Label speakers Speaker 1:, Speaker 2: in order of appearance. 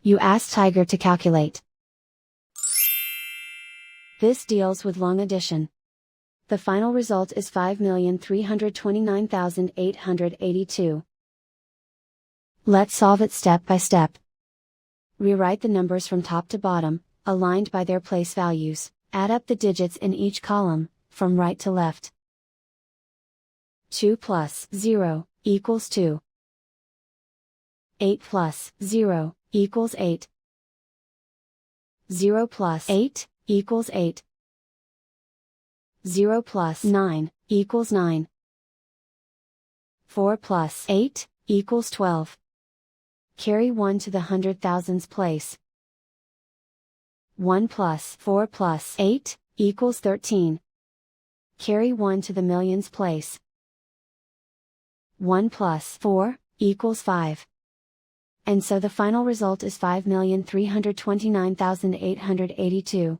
Speaker 1: You ask Tiger to calculate. This deals with long addition. The final result is 5,329,882. Let's solve it step by step. Rewrite the numbers from top to bottom, aligned by their place values. Add up the digits in each column, from right to left. 2 plus 0 equals 2. 8 plus 0 equals 8. 0 plus 8 equals 8. 0 plus 9 equals 9. 4 plus 8 equals 12. Carry 1 to the hundred thousands place. 1 plus 4 plus 8 equals 13. Carry 1 to the millions place. 1 plus 4 equals 5. And so the final result is 5,329,882.